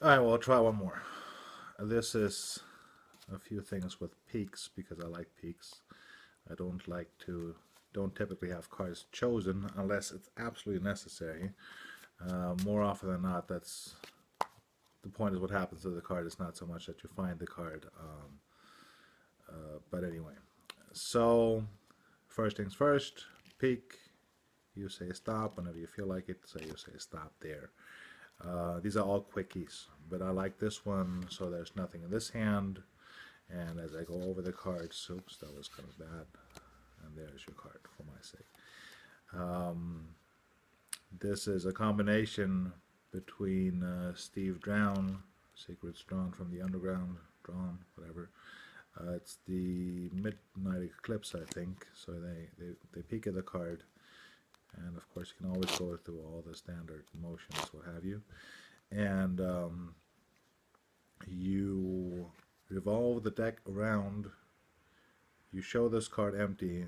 Alright, well, I'll try one more. This is a few things with peaks because I like peaks. I don't typically have cards chosen unless it's absolutely necessary. More often than not, that's the point is what happens to the card. It's not so much that you find the card. But anyway, so first things first, peak. You say stop whenever you feel like it, so you say stop there. These are all quickies, but I like this one, so there's nothing in this hand. And as I go over the cards, oops, that was kind of bad. And there's your card for my sake. This is a combination between Steve Drown, Secrets Drawn from the Underground, Drawn, whatever. It's the Midnight Eclipse, I think. So they peek at the card, and of course you can always go through all the standard motions, what have you. And you revolve the deck around. You show this card empty,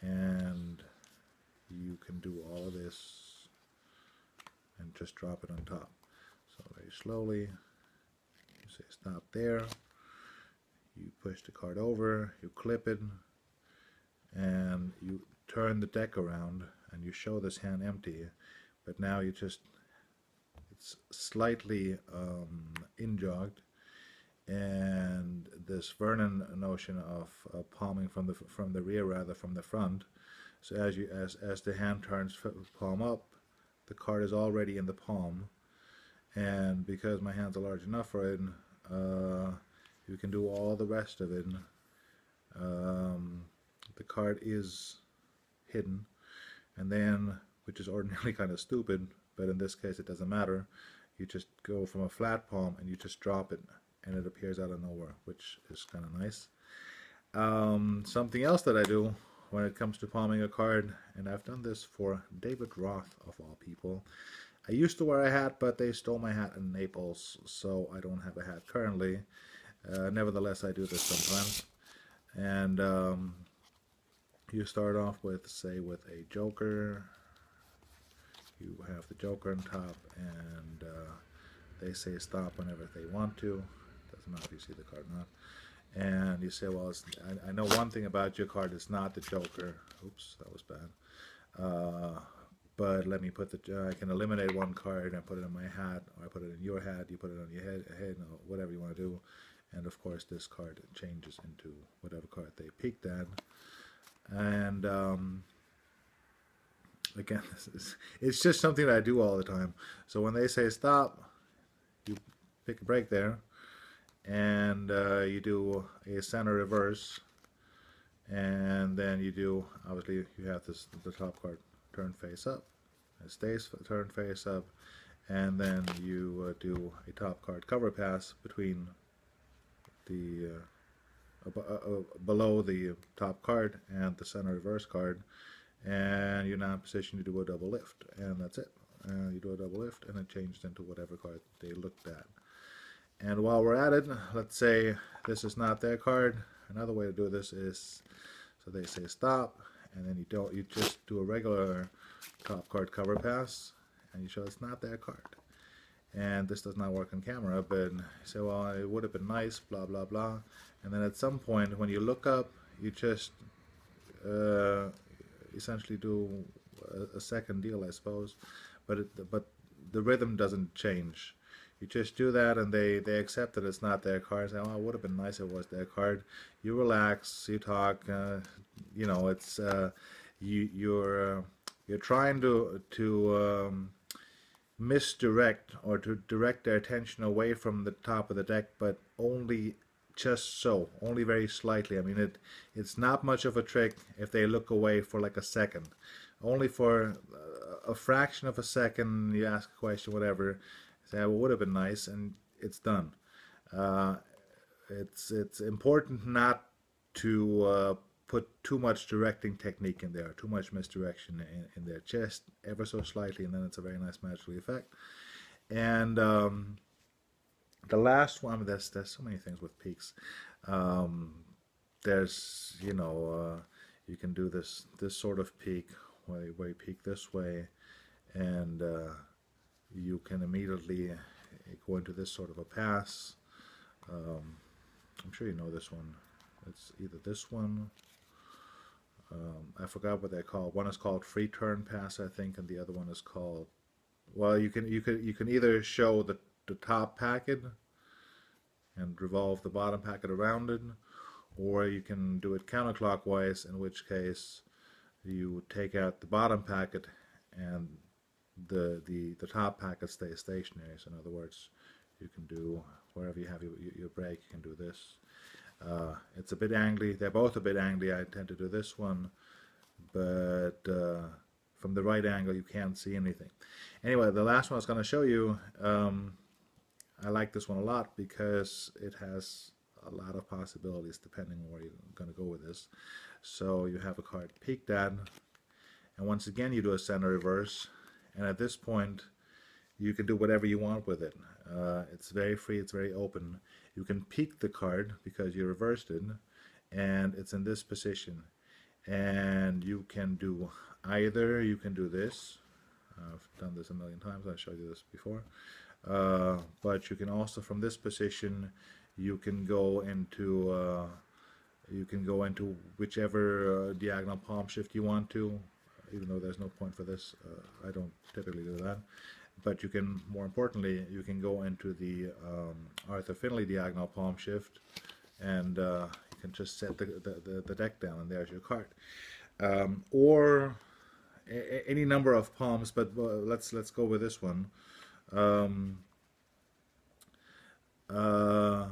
and you can do all of this and just drop it on top. So very slowly, you say stop there. You push the card over, you clip it, and you turn the deck around, and you show this hand empty. But now it's slightly injogged, and this Vernon notion of palming from the rear rather from the front. So as the hand turns palm up, the card is already in the palm, and because my hands are large enough for it, uh, you can do all the rest of it. Um, the card is hidden, and then, which is ordinarily kind of stupid, but in this case it doesn't matter. You just go from a flat palm and you just drop it, and it appears out of nowhere, which is kind of nice. Something else that I do when it comes to palming a card, and I've done this for David Roth of all people. I used to wear a hat, but they stole my hat in Naples, so I don't have a hat currently. Nevertheless, I do this sometimes. And you start off with, say, with a joker. You have the joker on top, and they say stop whenever they want to. Doesn't matter if you see the card or not. And you say, well, I know one thing about your card. It's not the joker. Oops, that was bad. Uh, but let me put I can eliminate one card and put it in my hat, or I put it in your hat, you put it on your head, or whatever you want to do. And of course, this card changes into whatever card they picked at. And again, it's just something that I do all the time. So when they say stop, you pick a break there, and you do a center reverse, and then you do, obviously, you have the top card turn face up. It stays turn face up, and then you do a top card cover pass between the below the top card and the center reverse card, and you're now in position to do a double lift, and that's it. You do a double lift, and it changed into whatever card they looked at. And while we're at it, let's say this is not their card. Another way to do this is, so they say stop, and then you just do a regular top card cover pass, and you show it's not their card. And this does not work on camera, but you say, well, it would have been nice, blah, blah, blah. And then at some point, when you look up, you just uh, essentially do a second deal, I suppose. But the rhythm doesn't change. You just do that, and they accept that it's not their card. Say, oh, it would have been nice if it was their card. You relax, you talk. It's you're trying to misdirect or to direct their attention away from the top of the deck, but only just so, only very slightly. I mean, it's not much of a trick if they look away for like a second. Only for a fraction of a second, you ask a question, whatever, say, well, would have been nice, and it's done. Uh, it's important not to put too much directing technique in there, too much misdirection in there, just ever so slightly, and then it's a very nice magical effect. And the last one, there's so many things with peaks. Um, there's you can do this sort of peak where you peak this way, and you can immediately you go into this sort of a pass. I'm sure you know this one. It's either this one. I forgot what they're called. One is called free turn pass, I think, and the other one is called. Well, you can either show the top packet and revolve the bottom packet around it, or you can do it counterclockwise, in which case you take out the bottom packet and the top packet stays stationary. So in other words, you can do wherever you have your brake, you can do this. It's a bit angly. They're both a bit angly. I tend to do this one, but from the right angle you can't see anything. Anyway, the last one I was going to show you, I like this one a lot because it has a lot of possibilities depending on where you're going to go with this. So you have a card peeked at, and once again you do a center reverse, and at this point you can do whatever you want with it. It's very free, it's very open. You can peek the card because you reversed it, and it's in this position. And you can do either, you can do this. I've done this a million times, I showed you this before. But you can also, from this position, you can go into whichever diagonal palm shift you want to, even though there's no point for this. I don't typically do that. But you can, more importantly, you can go into the Arthur Findlay diagonal palm shift, and you can just set the deck down, and there's your card. Or any number of palms, but let's go with this one. The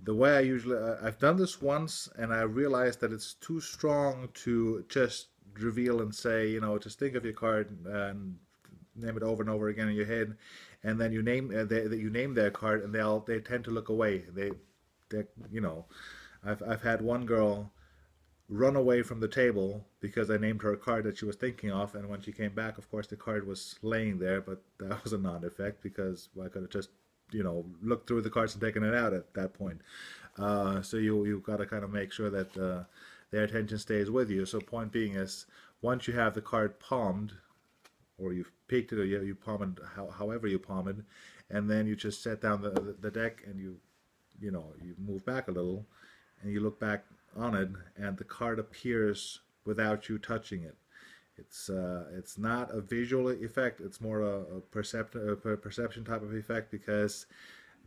way I usually, I've done this once, and I realized that it's too strong to just reveal and say, you know, just think of your card and name it over and over again in your head, and then you name you name their card, and they tend to look away. They you know, I've had one girl run away from the table because I named her a card that she was thinking of, and when she came back, of course, the card was laying there, but that was a non-effect because I could have just, you know, looked through the cards and taken it out at that point. So you got to kind of make sure that their attention stays with you. So point being is, once you have the card palmed, or you've peeked it, or you palm it however you palm it, and then you just set down the deck, and you move back a little, and you look back on it, and the card appears without you touching it. It's not a visual effect, it's more a perception type of effect, because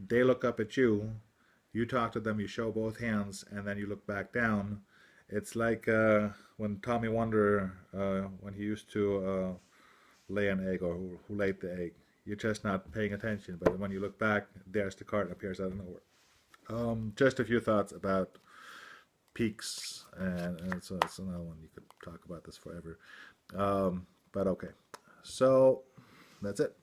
they look up at you, you talk to them, you show both hands, and then you look back down. It's like when Tommy Wonder, when he used to lay an egg, or who laid the egg. You're just not paying attention, but when you look back, there's the card, appears out of nowhere. Just a few thoughts about peaks, and so it's another one. You could talk about this forever. But okay, so that's it.